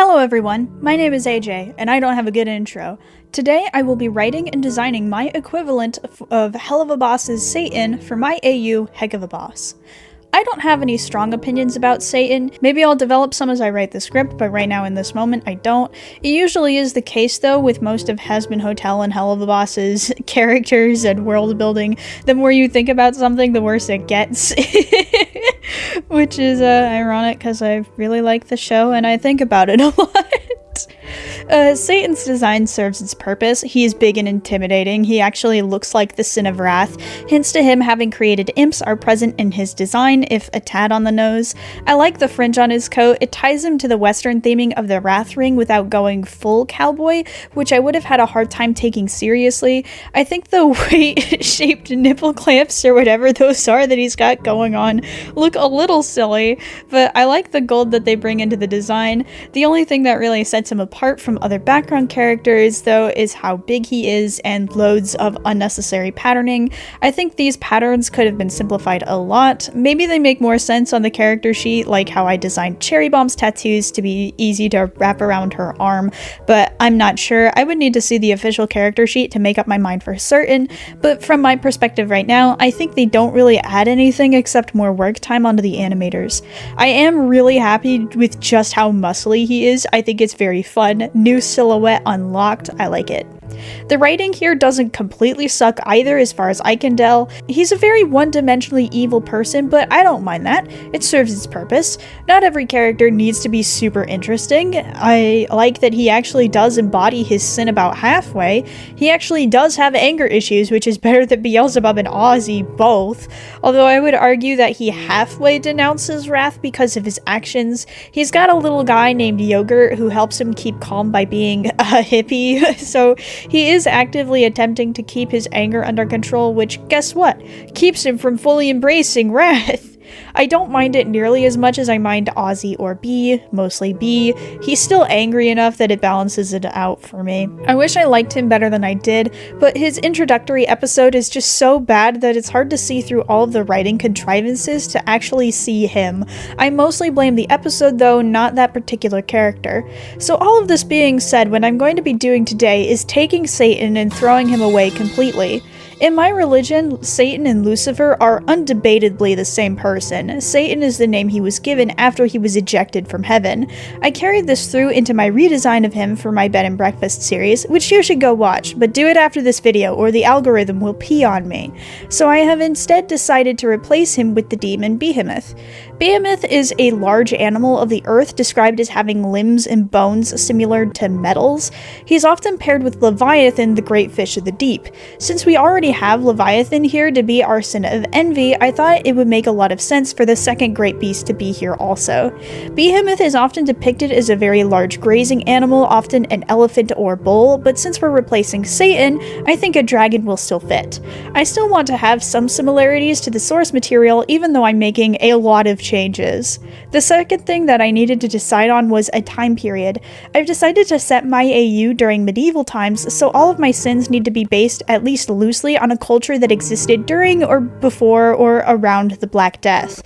Hello everyone, my name is AJ, and I don't have a good intro. Today I will be writing and designing my equivalent of Hell of a Boss's Satan for my AU Heck of a Boss. I don't have any strong opinions about Satan. Maybe I'll develop some as I write the script, but right now in this moment I don't. It usually is the case though with most of Hazbin Hotel and Hell of a Boss's characters and world building. The more you think about something, the worse it gets. Which is ironic because I really like the show and I think about it a lot. Satan's design serves its purpose. He is big and intimidating. He actually looks like the Sin of Wrath. Hints to him having created imps are present in his design, if a tad on the nose. I like the fringe on his coat. It ties him to the western theming of the Wrath Ring without going full cowboy, which I would have had a hard time taking seriously. I think the weight-shaped nipple clamps or whatever those are that he's got going on look a little silly, but I like the gold that they bring into the design. The only thing that really sets him apart from other background characters, though, is how big he is and loads of unnecessary patterning. I think these patterns could have been simplified a lot. Maybe they make more sense on the character sheet, like how I designed Cherry Bomb's tattoos to be easy to wrap around her arm, but I'm not sure. I would need to see the official character sheet to make up my mind for certain, but from my perspective right now, I think they don't really add anything except more work time onto the animators. I am really happy with just how muscly he is. I think it's very fun. New silhouette unlocked. I like it. The writing here doesn't completely suck either as far as I can tell. He's a very one-dimensionally evil person, but I don't mind that. It serves its purpose. Not every character needs to be super interesting. I like that he actually does embody his sin about halfway. He actually does have anger issues, which is better than Beelzebub and Ozzy both. Although I would argue that he halfway denounces wrath because of his actions. He's got a little guy named Yogurt who helps him keep calm by being a hippie, so he is actively attempting to keep his anger under control, which, guess what? Keeps him from fully embracing wrath. I don't mind it nearly as much as I mind Ozzy or B, mostly B. He's still angry enough that it balances it out for me. I wish I liked him better than I did, but his introductory episode is just so bad that it's hard to see through all of the writing contrivances to actually see him. I mostly blame the episode though, not that particular character. So all of this being said, what I'm going to be doing today is taking Satan and throwing him away completely. In my religion, Satan and Lucifer are undebatably the same person. Satan is the name he was given after he was ejected from heaven. I carried this through into my redesign of him for my Bed and Breakfast series, which you should go watch, but do it after this video or the algorithm will pee on me. So I have instead decided to replace him with the demon Behemoth. Behemoth is a large animal of the earth described as having limbs and bones similar to metals. He's often paired with Leviathan, the great fish of the deep. Since we already have Leviathan here to be our sin of envy, I thought it would make a lot of sense for the second great beast to be here also. Behemoth is often depicted as a very large grazing animal, often an elephant or bull, but since we're replacing Satan, I think a dragon will still fit. I still want to have some similarities to the source material, even though I'm making a lot of changes. The second thing that I needed to decide on was a time period. I've decided to set my AU during medieval times, so all of my sins need to be based at least loosely on a culture that existed during or before or around the Black Death.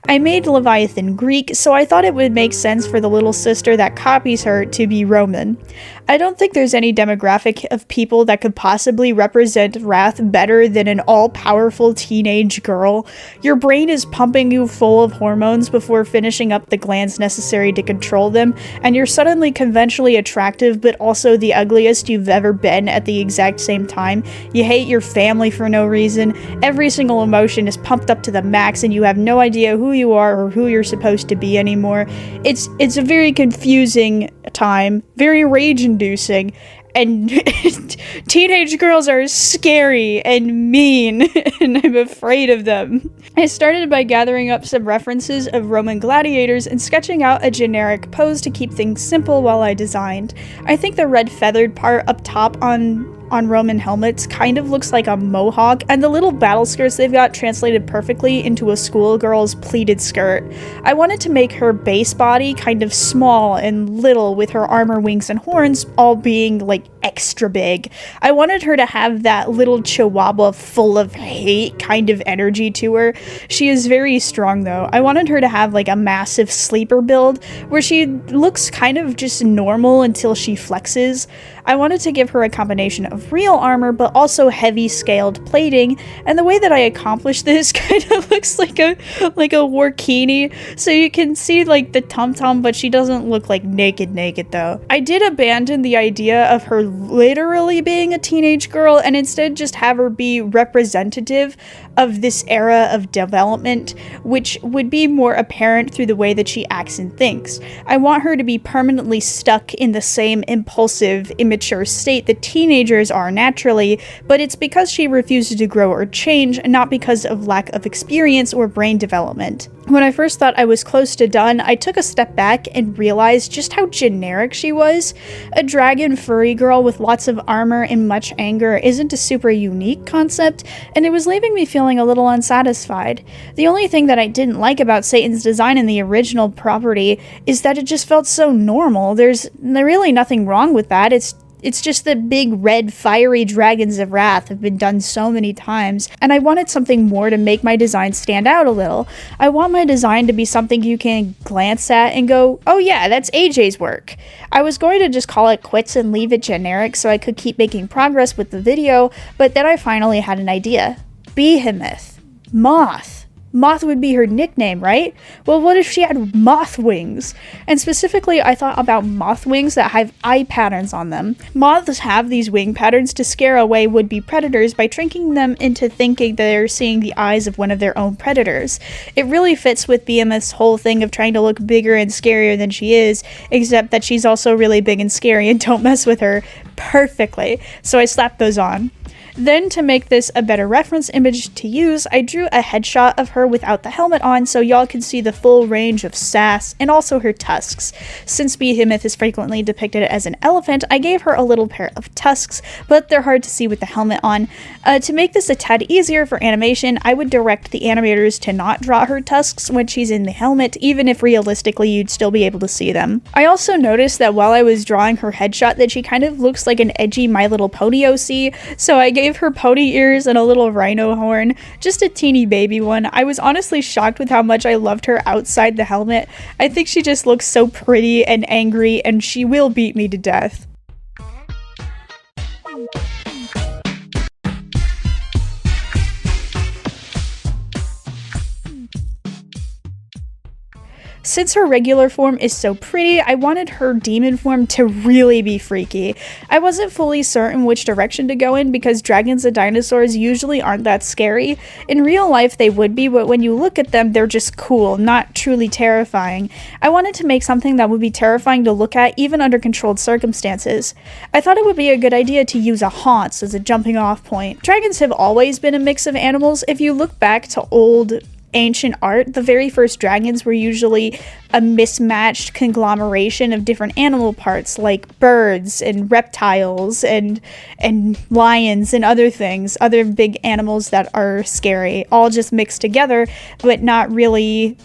I made Leviathan Greek, so I thought it would make sense for the little sister that copies her to be Roman. I don't think there's any demographic of people that could possibly represent wrath better than an all-powerful teenage girl. Your brain is pumping you full of hormones before finishing up the glands necessary to control them, and you're suddenly conventionally attractive but also the ugliest you've ever been at the exact same time. You hate your family for no reason. Every single emotion is pumped up to the max and you have no idea who you are or who you're supposed to be anymore. It's a very confusing time, very rage-inducing, and teenage girls are scary and mean, and I'm afraid of them. I started by gathering up some references of Roman gladiators and sketching out a generic pose to keep things simple while I designed. I think the red feathered part up top on on Roman helmets kind of looks like a mohawk, and the little battle skirts they've got translated perfectly into a schoolgirl's pleated skirt. I wanted to make her base body kind of small and little, with her armor, wings, and horns all being like extra big. I wanted her to have that little chihuahua full of hate kind of energy to her. She is very strong though. I wanted her to have like a massive sleeper build where she looks kind of just normal until she flexes. I wanted to give her a combination of real armor but also heavy scaled plating, and the way that I accomplished this kind of looks like a warkini, so you can see like the tum-tum, but she doesn't look like naked though. I did abandon the idea of her literally being a teenage girl and instead just have her be representative of this era of development, which would be more apparent through the way that she acts and thinks. I want her to be permanently stuck in the same impulsive, immature state that teenagers are naturally, but it's because she refuses to grow or change, not because of lack of experience or brain development. When I first thought I was close to done, I took a step back and realized just how generic she was. A dragon furry girl with lots of armor and much anger isn't a super unique concept, and it was leaving me feeling a little unsatisfied. The only thing that I didn't like about Satan's design in the original property is that it just felt so normal. There's really nothing wrong with that. It's just that big red fiery dragons of wrath have been done so many times, and I wanted something more to make my design stand out a little. I want my design to be something you can glance at and go, oh yeah, that's AJ's work. I was going to just call it quits and leave it generic so I could keep making progress with the video, but then I finally had an idea. Behemoth. Moth. Moth would be her nickname, right? Well, what if she had moth wings? And specifically, I thought about moth wings that have eye patterns on them. Moths have these wing patterns to scare away would-be predators by tricking them into thinking they're seeing the eyes of one of their own predators. It really fits with Behemoth's whole thing of trying to look bigger and scarier than she is, except that she's also really big and scary and don't mess with her perfectly. So I slapped those on. Then, to make this a better reference image to use, I drew a headshot of her without the helmet on so y'all can see the full range of sass and also her tusks. Since Behemoth is frequently depicted as an elephant, I gave her a little pair of tusks, but they're hard to see with the helmet on. To make this a tad easier for animation, I would direct the animators to not draw her tusks when she's in the helmet, even if realistically you'd still be able to see them. I also noticed that while I was drawing her headshot that she kind of looks like an edgy My Little Pony OC, so I gave her pony ears and a little rhino horn, just a teeny baby one. I was honestly shocked with how much I loved her outside the helmet. I think she just looks so pretty and angry, and she will beat me to death. Since her regular form is so pretty, I wanted her demon form to really be freaky. I wasn't fully certain which direction to go in because dragons and dinosaurs usually aren't that scary. In real life they would be, but when you look at them, they're just cool, not truly terrifying. I wanted to make something that would be terrifying to look at even under controlled circumstances. I thought it would be a good idea to use a haunts as a jumping off point. Dragons have always been a mix of animals. If you look back to old ancient art, the very first dragons were usually a mismatched conglomeration of different animal parts like birds and reptiles and lions and other things, other big animals that are scary, all just mixed together, but not really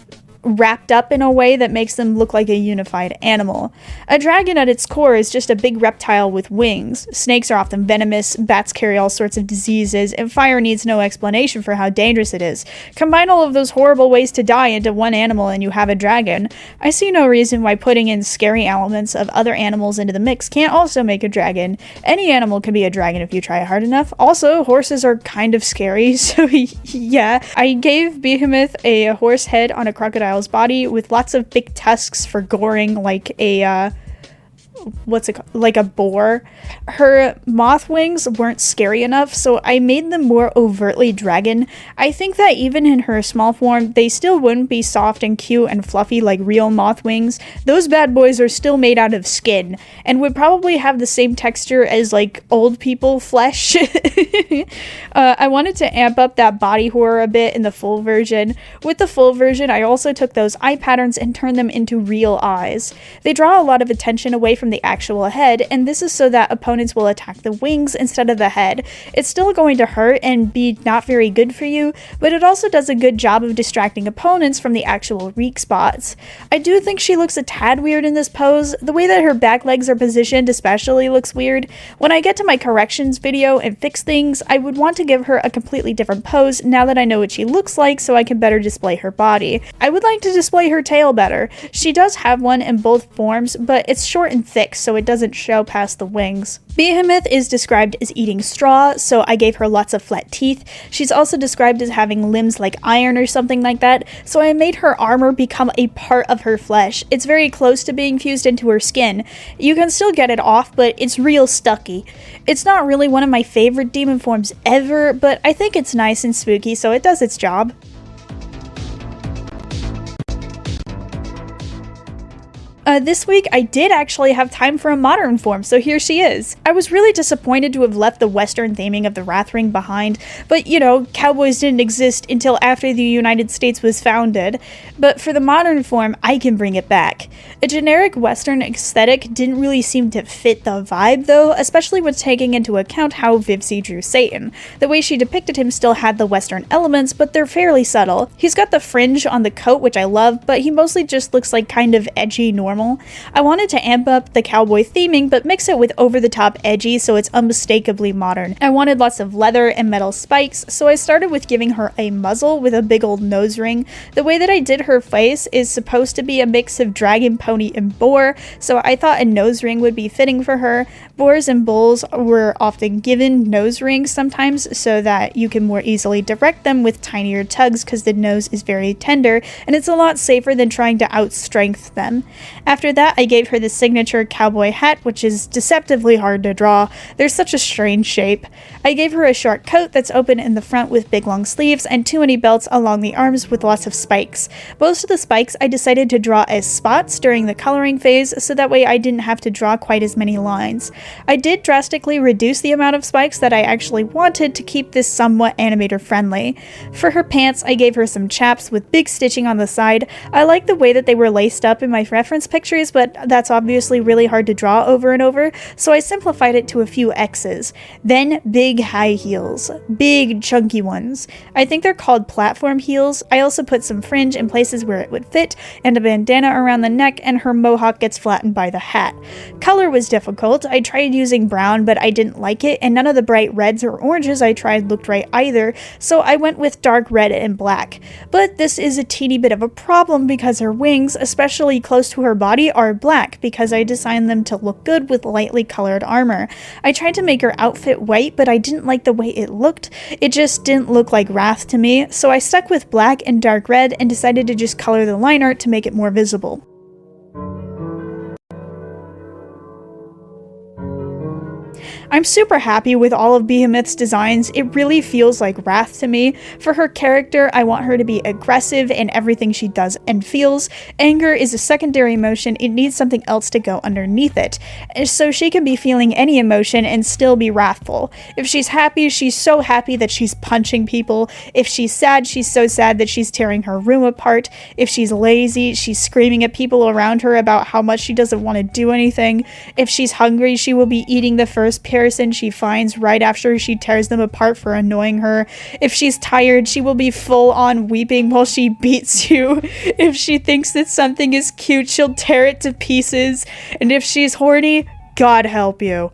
wrapped up in a way that makes them look like a unified animal. A dragon at its core is just a big reptile with wings. Snakes are often venomous, bats carry all sorts of diseases, and fire needs no explanation for how dangerous it is. Combine all of those horrible ways to die into one animal and you have a dragon. I see no reason why putting in scary elements of other animals into the mix can't also make a dragon. Any animal can be a dragon if you try hard enough. Also, horses are kind of scary, so yeah. I gave Behemoth a horse head on a crocodile body with lots of big tusks for goring like a like a boar. Her moth wings weren't scary enough, so I made them more overtly dragon. I think that even in her small form, they still wouldn't be soft and cute and fluffy like real moth wings. Those bad boys are still made out of skin and would probably have the same texture as like old people flesh. I wanted to amp up that body horror a bit in the full version. With the full version, I also took those eye patterns and turned them into real eyes. They draw a lot of attention away from the actual head, and this is so that opponents will attack the wings instead of the head. It's still going to hurt and be not very good for you, but it also does a good job of distracting opponents from the actual weak spots. I do think she looks a tad weird in this pose. The way that her back legs are positioned especially looks weird. When I get to my corrections video and fix things, I would want to give her a completely different pose now that I know what she looks like so I can better display her body. I would like to display her tail better. She does have one in both forms, but it's short and thick so it doesn't show past the wings. Behemoth is described as eating straw, so I gave her lots of flat teeth. She's also described as having limbs like iron or something like that, so I made her armor become a part of her flesh. It's very close to being fused into her skin. You can still get it off, but it's real stucky. It's not really one of my favorite demon forms ever, but I think it's nice and spooky, so it does its job. This week, I did actually have time for a modern form, so here she is. I was really disappointed to have left the Western theming of the Wrath Ring behind, but you know, cowboys didn't exist until after the United States was founded. But for the modern form, I can bring it back. A generic Western aesthetic didn't really seem to fit the vibe though, especially when taking into account how Vivsy drew Satan. The way she depicted him still had the Western elements, but they're fairly subtle. He's got the fringe on the coat, which I love, but he mostly just looks like kind of edgy normal. I wanted to amp up the cowboy theming, but mix it with over-the-top edgy so it's unmistakably modern. I wanted lots of leather and metal spikes, so I started with giving her a muzzle with a big old nose ring. The way that I did her face is supposed to be a mix of dragon, pony, and boar, so I thought a nose ring would be fitting for her. Boars and bulls were often given nose rings sometimes so that you can more easily direct them with tinier tugs because the nose is very tender, and it's a lot safer than trying to outstrength them. After that, I gave her the signature cowboy hat, which is deceptively hard to draw. There's such a strange shape. I gave her a short coat that's open in the front with big long sleeves and too many belts along the arms with lots of spikes. Most of the spikes I decided to draw as spots during the coloring phase, so that way I didn't have to draw quite as many lines. I did drastically reduce the amount of spikes that I actually wanted to keep this somewhat animator friendly. For her pants, I gave her some chaps with big stitching on the side. I like the way that they were laced up in my reference pictures, but that's obviously really hard to draw over and over, so I simplified it to a few X's. Then big high heels. Big chunky ones. I think they're called platform heels. I also put some fringe in places where it would fit, and a bandana around the neck, and her mohawk gets flattened by the hat. Color was difficult. I tried using brown, but I didn't like it, and none of the bright reds or oranges I tried looked right either, so I went with dark red and black. But this is a teeny bit of a problem because her wings, especially close to her body, are black because I designed them to look good with lightly colored armor. I tried to make her outfit white, but I didn't like the way it looked. It just didn't look like Wrath to me, so I stuck with black and dark red and decided to just color the line art to make it more visible. I'm super happy with all of Behemoth's designs. It really feels like Wrath to me. For her character, I want her to be aggressive in everything she does and feels. Anger is a secondary emotion. It needs something else to go underneath it. So she can be feeling any emotion and still be wrathful. If she's happy, she's so happy that she's punching people. If she's sad, she's so sad that she's tearing her room apart. If she's lazy, she's screaming at people around her about how much she doesn't want to do anything. If she's hungry, she will be eating the first person she finds right after she tears them apart for annoying her. If she's tired, she will be full on weeping while she beats you. If she thinks that something is cute, she'll tear it to pieces. And if she's horny, God help you.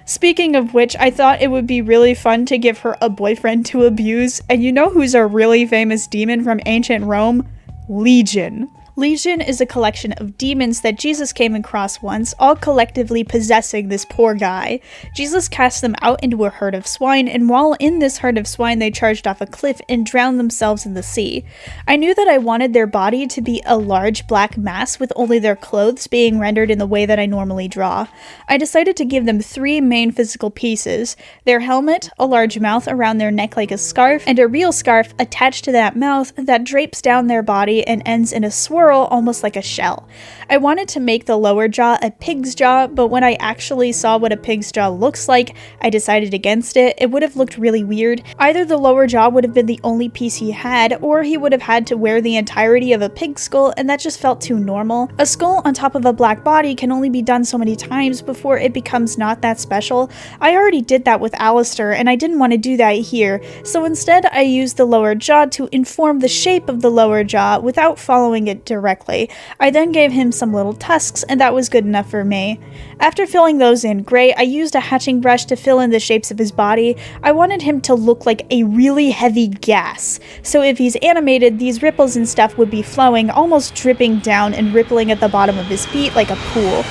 Speaking of which, I thought it would be really fun to give her a boyfriend to abuse. And you know who's a really famous demon from ancient Rome? Legion. Legion is a collection of demons that Jesus came across once, all collectively possessing this poor guy. Jesus cast them out into a herd of swine, and while in this herd of swine they charged off a cliff and drowned themselves in the sea. I knew that I wanted their body to be a large black mass with only their clothes being rendered in the way that I normally draw. I decided to give them three main physical pieces: their helmet, a large mouth around their neck like a scarf, and a real scarf attached to that mouth that drapes down their body and ends in a swirl coral, almost like a shell. I wanted to make the lower jaw a pig's jaw, but when I actually saw what a pig's jaw looks like, I decided against it. It would have looked really weird. Either the lower jaw would have been the only piece he had, or he would have had to wear the entirety of a pig skull, and that just felt too normal. A skull on top of a black body can only be done so many times before it becomes not that special. I already did that with Alistair, and I didn't want to do that here, so instead I used the lower jaw to inform the shape of the lower jaw without following it directly. I then gave him some little tusks, and that was good enough for me. After filling those in gray, I used a hatching brush to fill in the shapes of his body. I wanted him to look like a really heavy gas, so if he's animated, these ripples and stuff would be flowing, almost dripping down and rippling at the bottom of his feet like a pool.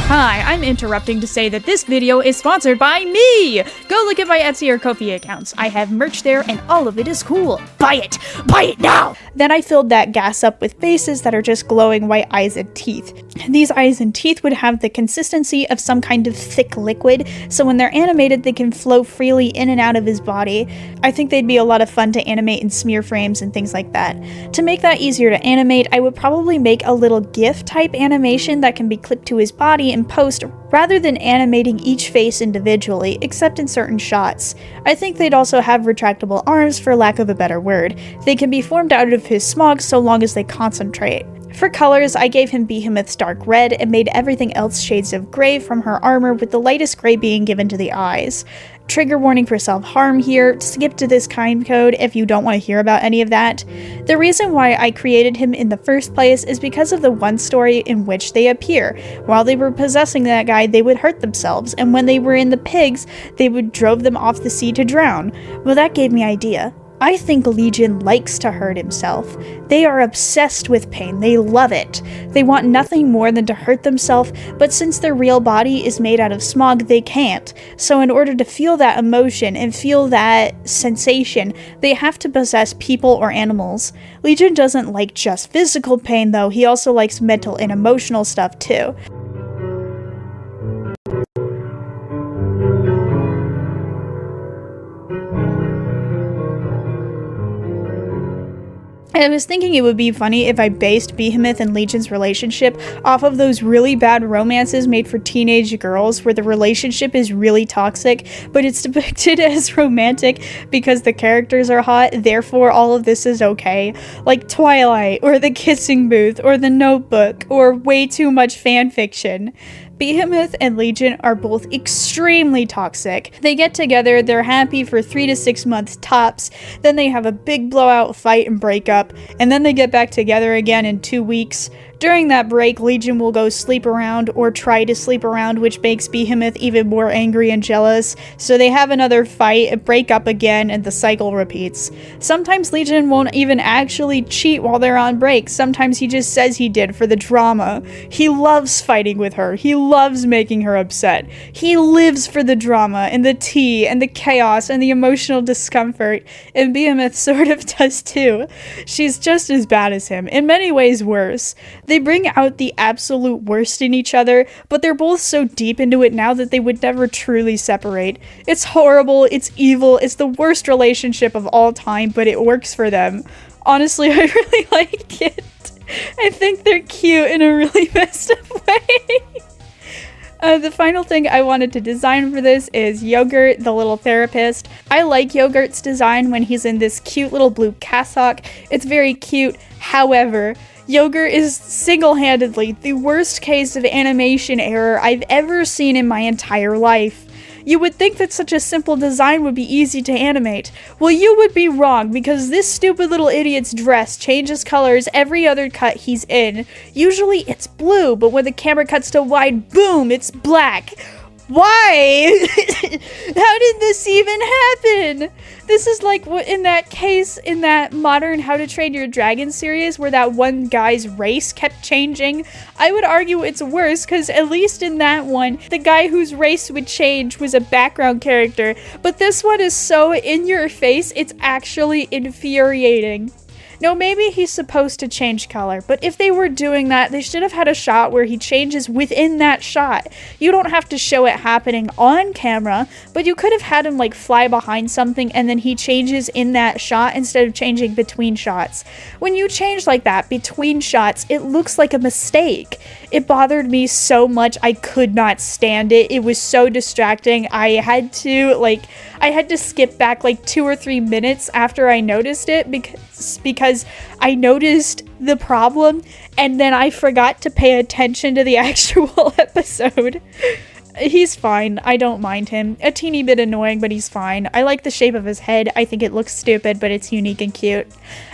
Hi, I'm interrupting to say that this video is sponsored by me! Go look at my Etsy or Ko-fi accounts. I have merch there and all of it is cool. Buy it! Buy it now! Then I filled that gas up with faces that are just glowing white eyes and teeth. These eyes and teeth would have the consistency of some kind of thick liquid, so when they're animated they can flow freely in and out of his body. I think they'd be a lot of fun to animate in smear frames and things like that. To make that easier to animate, I would probably make a little GIF type animation that can be clipped to his body in post rather than animating each face individually, except in certain shots. I think they'd also have retractable arms, for lack of a better word. They can be formed out of his smog so long as they concentrate. For colors, I gave him Behemoth's dark red and made everything else shades of gray from her armor, with the lightest gray being given to the eyes. Trigger warning for self-harm here. Skip to this kind code if you don't want to hear about any of that. The reason why I created him in the first place is because of the one story in which they appear. While they were possessing that guy, they would hurt themselves, and when they were in the pigs, they would drove them off the sea to drown. Well, that gave me an idea. I think Legion likes to hurt himself. They are obsessed with pain. They love it. They want nothing more than to hurt themselves, but since their real body is made out of smog, they can't. So in order to feel that emotion and feel that sensation, they have to possess people or animals. Legion doesn't like just physical pain though, he also likes mental and emotional stuff too. I was thinking it would be funny if I based Behemoth and Legion's relationship off of those really bad romances made for teenage girls where the relationship is really toxic, but it's depicted as romantic because the characters are hot, therefore all of this is okay. Like Twilight, or The Kissing Booth, or The Notebook, or way too much fanfiction. Behemoth and Legion are both extremely toxic. They get together, they're happy for 3 to 6 months tops, then they have a big blowout fight and break up, and then they get back together again in 2 weeks. During that break, Legion will go sleep around or try to sleep around, which makes Behemoth even more angry and jealous, so they have another fight, break up again, and the cycle repeats. Sometimes Legion won't even actually cheat while they're on break. Sometimes he just says he did for the drama. He loves fighting with her. He loves making her upset. He lives for the drama and the tea and the chaos and the emotional discomfort, and Behemoth sort of does too. She's just as bad as him, in many ways worse. They bring out the absolute worst in each other, but they're both so deep into it now that they would never truly separate. It's horrible, it's evil, it's the worst relationship of all time, but it works for them. Honestly, I really like it. I think they're cute in a really messed up way. The final thing I wanted to design for this is Yogurt, the little therapist. I like Yogurt's design when he's in this cute little blue cassock. It's very cute. However, Yogurt is single-handedly the worst case of animation error I've ever seen in my entire life. You would think that such a simple design would be easy to animate. Well, you would be wrong, because this stupid little idiot's dress changes colors every other cut he's in. Usually it's blue, but when the camera cuts to wide, boom, it's black. Why? How did this even happen? This is like what in that case in that modern How to Train Your Dragon series where that one guy's race kept changing. I would argue it's worse because at least in that one, the guy whose race would change was a background character, but this one is so in your face, it's actually infuriating. No, maybe he's supposed to change color, but if they were doing that, they should have had a shot where he changes within that shot. You don't have to show it happening on camera, but you could have had him like fly behind something and then he changes in that shot instead of changing between shots. When you change like that between shots, it looks like a mistake. It bothered me so much. I could not stand it. It was so distracting. I had to skip back like 2 or 3 minutes after I noticed it because I noticed the problem and then I forgot to pay attention to the actual episode. He's fine. I don't mind him. A teeny bit annoying, but he's fine. I like the shape of his head. I think it looks stupid, but it's unique and cute.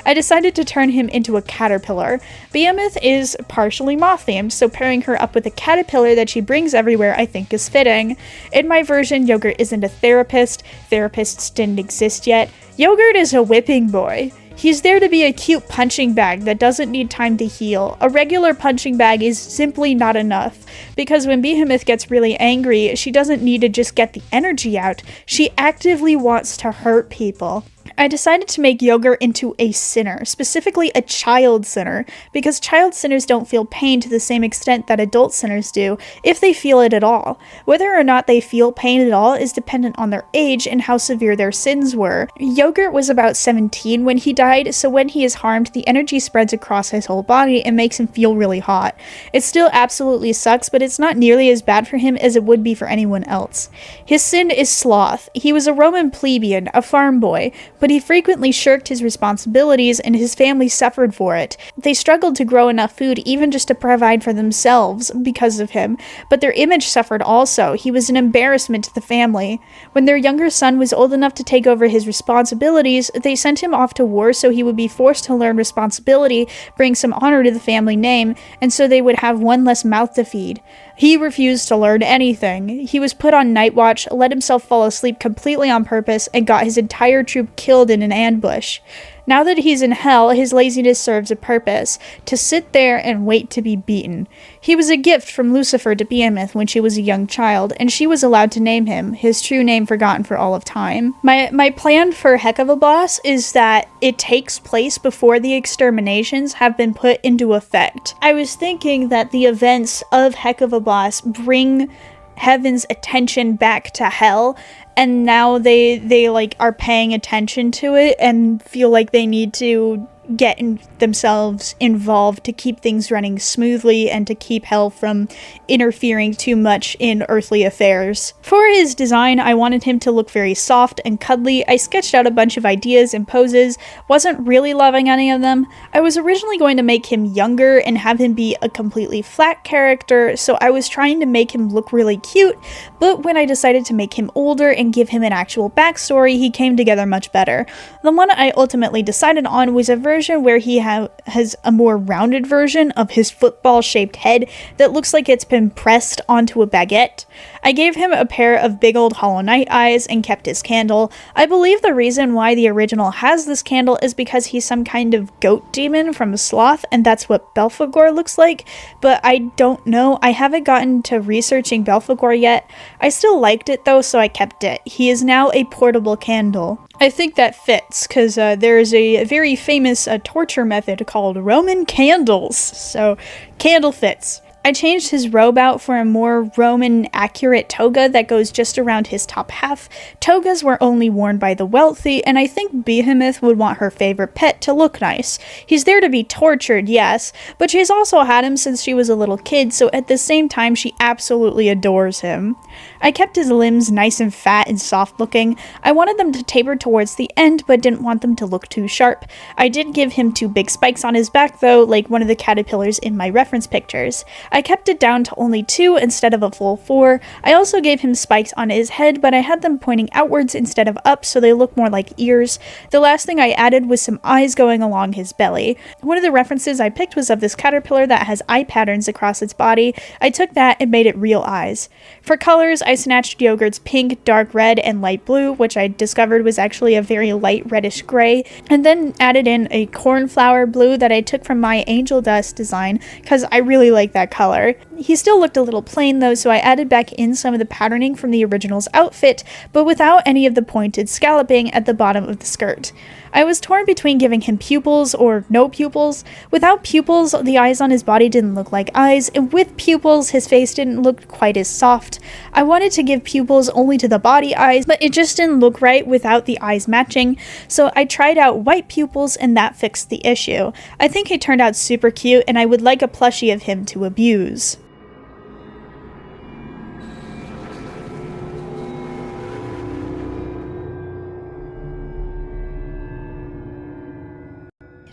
I decided to turn him into a caterpillar. Behemoth is partially moth-themed, so pairing her up with a caterpillar that she brings everywhere I think is fitting. In my version, Yogurt isn't a therapist. Therapists didn't exist yet. Yogurt is a whipping boy. He's there to be a cute punching bag that doesn't need time to heal. A regular punching bag is simply not enough, because when Behemoth gets really angry, she doesn't need to just get the energy out. She actively wants to hurt people. I decided to make Yogurt into a sinner, specifically a child sinner, because child sinners don't feel pain to the same extent that adult sinners do, if they feel it at all. Whether or not they feel pain at all is dependent on their age and how severe their sins were. Yogurt was about 17 when he died, so when he is harmed, the energy spreads across his whole body and makes him feel really hot. It still absolutely sucks, but it's not nearly as bad for him as it would be for anyone else. His sin is sloth. He was a Roman plebeian, a farm boy, but he frequently shirked his responsibilities and his family suffered for it. They struggled to grow enough food even just to provide for themselves because of him, but their image suffered also. He was an embarrassment to the family. When their younger son was old enough to take over his responsibilities, they sent him off to war so he would be forced to learn responsibility, bring some honor to the family name, and so they would have one less mouth to feed. He refused to learn anything. He was put on night watch, let himself fall asleep completely on purpose, and got his entire troop killed in an ambush. Now that he's in hell, his laziness serves a purpose, to sit there and wait to be beaten. He was a gift from Lucifer to Behemoth when she was a young child, and she was allowed to name him, his true name forgotten for all of time. My plan for Heck of a Boss is that it takes place before the exterminations have been put into effect. I was thinking that the events of Heck of a Boss bring heaven's attention back to hell, and now they like are paying attention to it and feel like they need to get themselves involved to keep things running smoothly and to keep hell from interfering too much in earthly affairs. For his design, I wanted him to look very soft and cuddly. I sketched out a bunch of ideas and poses, wasn't really loving any of them. I was originally going to make him younger and have him be a completely flat character, so I was trying to make him look really cute, but when I decided to make him older and give him an actual backstory, he came together much better. The one I ultimately decided on was a version where he has a more rounded version of his football-shaped head that looks like it's been pressed onto a baguette. I gave him a pair of big old Hollow Knight eyes and kept his candle. I believe the reason why the original has this candle is because he's some kind of goat demon from Sloth, and that's what Belphegor looks like, but I don't know. I haven't gotten to researching Belphegor yet. I still liked it though, so I kept it. He is now a portable candle. I think that fits, because there is a very famous torture method called Roman candles, so candle fits. I changed his robe out for a more Roman-accurate toga that goes just around his top half. Togas were only worn by the wealthy, and I think Behemoth would want her favorite pet to look nice. He's there to be tortured, yes, but she's also had him since she was a little kid, so at the same time she absolutely adores him. I kept his limbs nice and fat and soft-looking. I wanted them to taper towards the end, but didn't want them to look too sharp. I did give him 2 big spikes on his back, though, like one of the caterpillars in my reference pictures. I kept it down to only 2 instead of a full 4. I also gave him spikes on his head, but I had them pointing outwards instead of up, so they look more like ears. The last thing I added was some eyes going along his belly. One of the references I picked was of this caterpillar that has eye patterns across its body. I took that and made it real eyes. For colors, I snatched Yogurt's pink, dark red, and light blue, which I discovered was actually a very light reddish gray, and then added in a cornflower blue that I took from my angel dust design, because I really like that color. He still looked a little plain though, so I added back in some of the patterning from the original's outfit, but without any of the pointed scalloping at the bottom of the skirt. I was torn between giving him pupils or no pupils. Without pupils, the eyes on his body didn't look like eyes, and with pupils, his face didn't look quite as soft. I wanted to give pupils only to the body eyes, but it just didn't look right without the eyes matching, so I tried out white pupils and that fixed the issue. I think he turned out super cute, and I would like a plushie of him to abuse.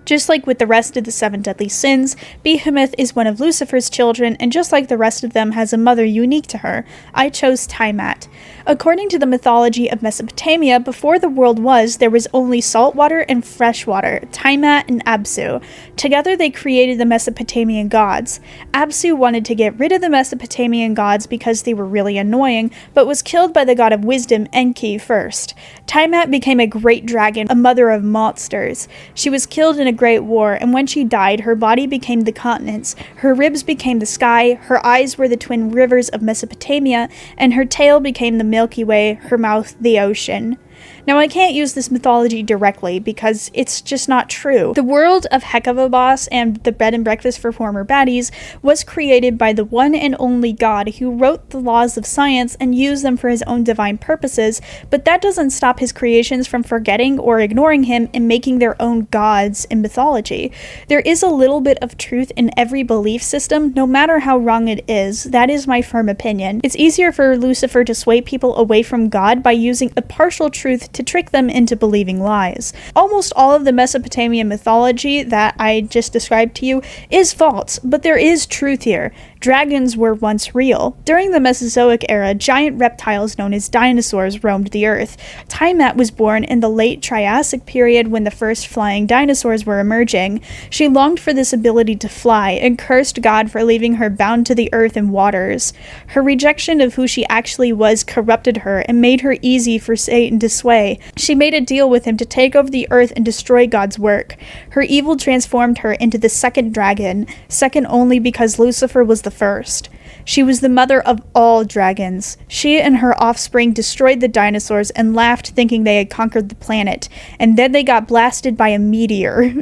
Just like with the rest of the 7 deadly sins, Behemoth is one of Lucifer's children, and just like the rest of them has a mother unique to her. I chose Tiamat. According to the mythology of Mesopotamia, before the world was, there was only salt water and fresh water, Tiamat and Apsu. Together they created the Mesopotamian gods. Apsu wanted to get rid of the Mesopotamian gods because they were really annoying, but was killed by the god of wisdom, Enki, first. Tiamat became a great dragon, a mother of monsters. She was killed in a great war, and when she died, her body became the continents, her ribs became the sky, her eyes were the twin rivers of Mesopotamia, and her tail became the Milky Way, her mouth the ocean. Now, I can't use this mythology directly because it's just not true. The world of Heck-of-a-Boss and the bed and breakfast for former baddies was created by the one and only God who wrote the laws of science and used them for his own divine purposes, but that doesn't stop his creations from forgetting or ignoring him and making their own gods in mythology. There is a little bit of truth in every belief system, no matter how wrong it is. That is my firm opinion. It's easier for Lucifer to sway people away from God by using a partial truth to trick them into believing lies. Almost all of the Mesopotamian mythology that I just described to you is false, but there is truth here. Dragons were once real. During the Mesozoic era, giant reptiles known as dinosaurs roamed the earth. Tiamat was born in the late Triassic period when the first flying dinosaurs were emerging. She longed for this ability to fly and cursed God for leaving her bound to the earth and waters. Her rejection of who she actually was corrupted her and made her easy for Satan to sway. She made a deal with him to take over the earth and destroy God's work. Her evil transformed her into the second dragon, second only because Lucifer was the first. She was the mother of all dragons. She and her offspring destroyed the dinosaurs and laughed thinking they had conquered the planet, and then they got blasted by a meteor.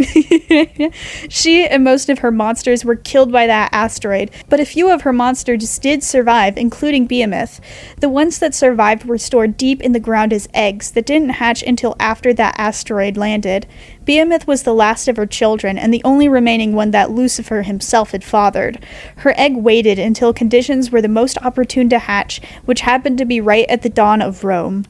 She and most of her monsters were killed by that asteroid, but a few of her monsters did survive, including Behemoth. The ones that survived were stored deep in the ground as eggs that didn't hatch until after that asteroid landed. Behemoth was the last of her children and the only remaining one that Lucifer himself had fathered. Her egg waited until conditions were the most opportune to hatch, which happened to be right at the dawn of Rome.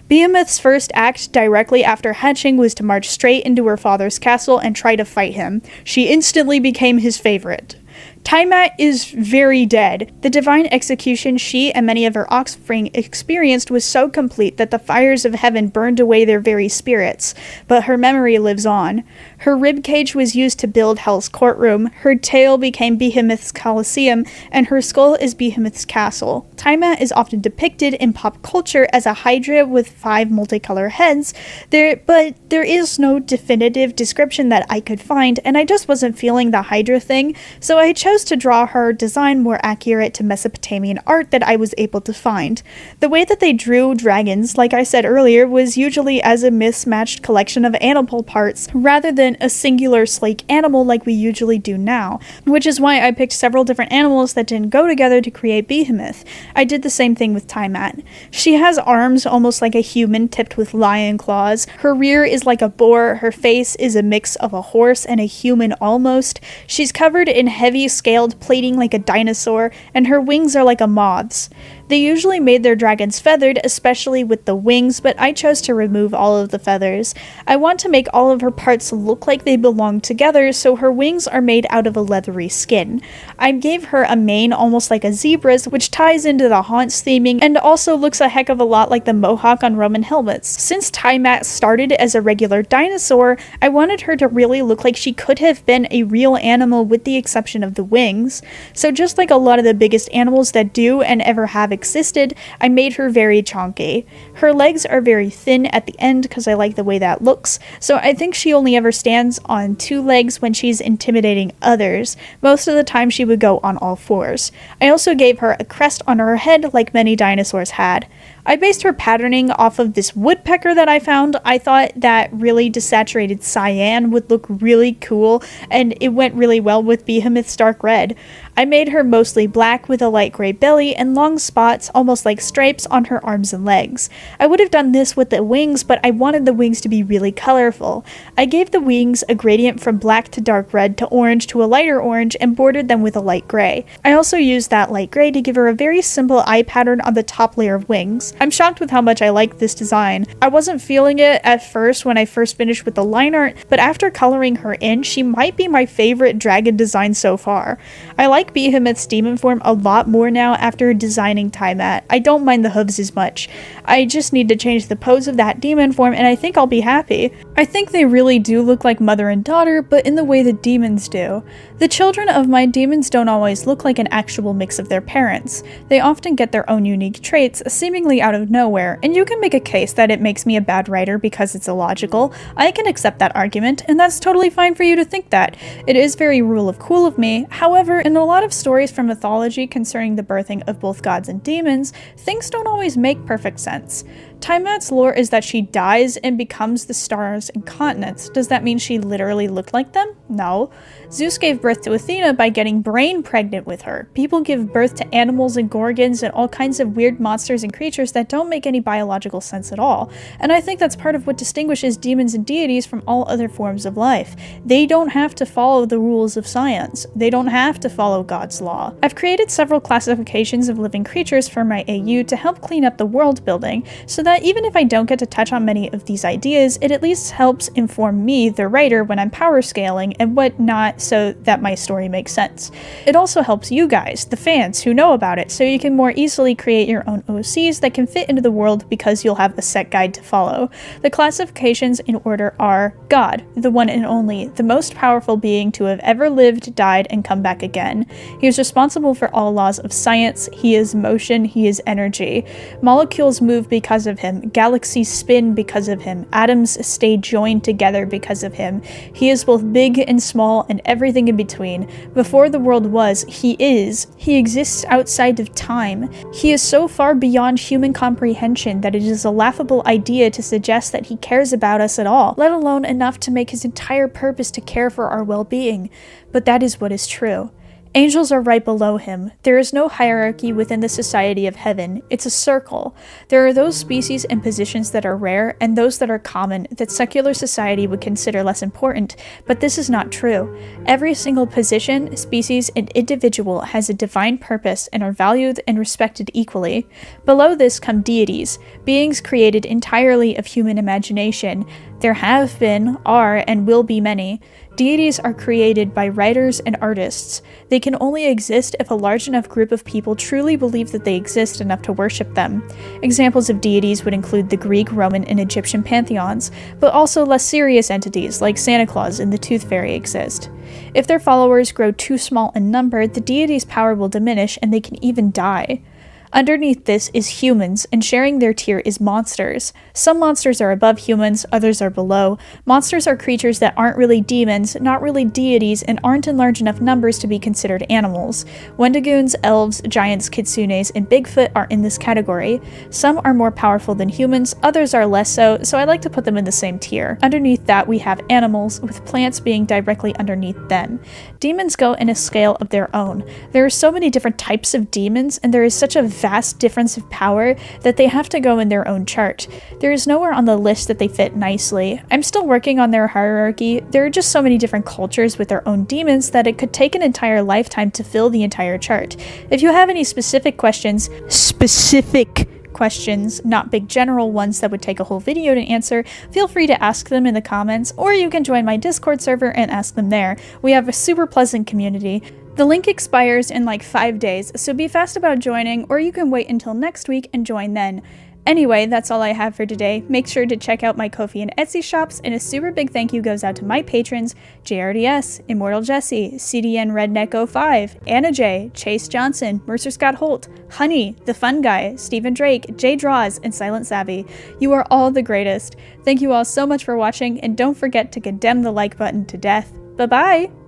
Behemoth's first act directly after hatching was to march straight into her father's castle and try to fight him. She instantly became his favorite. Tiamat is very dead. The divine execution she and many of her offspring experienced was so complete that the fires of heaven burned away their very spirits, but her memory lives on. Her ribcage was used to build Hell's courtroom, her tail became Behemoth's Colosseum, and her skull is Behemoth's castle. Tiamat is often depicted in pop culture as a hydra with 5 multicolor heads, but there is no definitive description that I could find, and I just wasn't feeling the hydra thing, so I chose to draw her design more accurate to Mesopotamian art that I was able to find. The way that they drew dragons, like I said earlier, was usually as a mismatched collection of animal parts, rather than a singular sleek animal like we usually do now, which is why I picked several different animals that didn't go together to create Behemoth. I did the same thing with Tiamat. She has arms almost like a human tipped with lion claws, her rear is like a boar, her face is a mix of a horse and a human almost, she's covered in heavy scaled plating like a dinosaur, and her wings are like a moth's. They usually made their dragons feathered, especially with the wings, but I chose to remove all of the feathers. I want to make all of her parts look like they belong together, so her wings are made out of a leathery skin. I gave her a mane almost like a zebra's, which ties into the haunts theming, and also looks a heck of a lot like the mohawk on Roman helmets. Since Tiamat started as a regular dinosaur, I wanted her to really look like she could have been a real animal with the exception of the wings. So just like a lot of the biggest animals that do and ever have existed, I made her very chonky. Her legs are very thin at the end because I like the way that looks, so I think she only ever stands on 2 legs when she's intimidating others. Most of the time she would go on all 4s. I also gave her a crest on her head like many dinosaurs had. I based her patterning off of this woodpecker that I found. I thought that really desaturated cyan would look really cool, and it went really well with Behemoth's dark red. I made her mostly black with a light gray belly and long spots, almost like stripes, on her arms and legs. I would have done this with the wings, but I wanted the wings to be really colorful. I gave the wings a gradient from black to dark red to orange to a lighter orange and bordered them with a light gray. I also used that light gray to give her a very simple eye pattern on the top layer of wings. I'm shocked with how much I like this design. I wasn't feeling it at first when I first finished with the line art, but after coloring her in, she might be my favorite dragon design so far. I like Behemoth's demon form a lot more now after designing Tiamat. I don't mind the hooves as much. I just need to change the pose of that demon form and I think I'll be happy. I think they really do look like mother and daughter, but in the way that demons do. The children of my demons don't always look like an actual mix of their parents. They often get their own unique traits, seemingly out of nowhere, and you can make a case that it makes me a bad writer because it's illogical. I can accept that argument, and that's totally fine for you to think that. It is very rule of cool of me. However, in a lot of stories from mythology concerning the birthing of both gods and demons, things don't always make perfect sense. Tiamat's lore is that she dies and becomes the stars and continents. Does that mean she literally looked like them? No. Zeus gave birth to Athena by getting Brain pregnant with her. People give birth to animals and gorgons and all kinds of weird monsters and creatures that don't make any biological sense at all. And I think that's part of what distinguishes demons and deities from all other forms of life. They don't have to follow the rules of science. They don't have to follow God's law. I've created several classifications of living creatures for my AU to help clean up the world building, so that even if I don't get to touch on many of these ideas, it at least helps inform me, the writer, when I'm power scaling and whatnot so that my story makes sense. It also helps you guys, the fans, who know about it, so you can more easily create your own OCs that can fit into the world because you'll have a set guide to follow. The classifications in order are God, the one and only, the most powerful being to have ever lived, died, and come back again. He is responsible for all laws of science. He is motion, he is energy. Molecules move because of him, galaxies spin because of him, atoms stay joined together because of him. He is both big and small and everything in between. Before the world was, he is. He exists outside of time. He is so far beyond human comprehension that it is a laughable idea to suggest that he cares about us at all, let alone enough to make his entire purpose to care for our well-being. But that is what is true. Angels are right below him. There is no hierarchy within the society of heaven. It's a circle. There are those species and positions that are rare, and those that are common, that secular society would consider less important, but this is not true. Every single position, species, and individual has a divine purpose and are valued and respected equally. Below this come deities, beings created entirely of human imagination. There have been, are, and will be many. Deities are created by writers and artists. They can only exist if a large enough group of people truly believe that they exist enough to worship them. Examples of deities would include the Greek, Roman, and Egyptian pantheons, but also less serious entities like Santa Claus and the Tooth Fairy exist. If their followers grow too small in number, the deity's power will diminish and they can even die. Underneath this is humans, and sharing their tier is monsters. Some monsters are above humans, others are below. Monsters are creatures that aren't really demons, not really deities, and aren't in large enough numbers to be considered animals. Wendigos, elves, giants, kitsunes, and Bigfoot are in this category. Some are more powerful than humans, others are less so I like to put them in the same tier. Underneath that we have animals, with plants being directly underneath them. Demons go in a scale of their own. There are so many different types of demons, and there is such a vast difference of power that they have to go in their own chart. There is nowhere on the list that they fit nicely. I'm still working on their hierarchy. There are just so many different cultures with their own demons that it could take an entire lifetime to fill the entire chart. If you have any specific questions, not big general ones that would take a whole video to answer, feel free to ask them in the comments, or you can join my Discord server and ask them there. We have a super pleasant community. The link expires in like 5 days, so be fast about joining, or you can wait until next week and join then. Anyway, that's all I have for today. Make sure to check out my Ko-fi and Etsy shops, and a super big thank you goes out to my patrons, JRDS, Immortal Jesse, CDN Redneck 05, Anna J, Chase Johnson, Mercer Scott Holt, Honey, The Fun Guy, Stephen Drake, Jay Draws, and Silent Savvy. You are all the greatest. Thank you all so much for watching, and don't forget to condemn the like button to death. Bye-bye!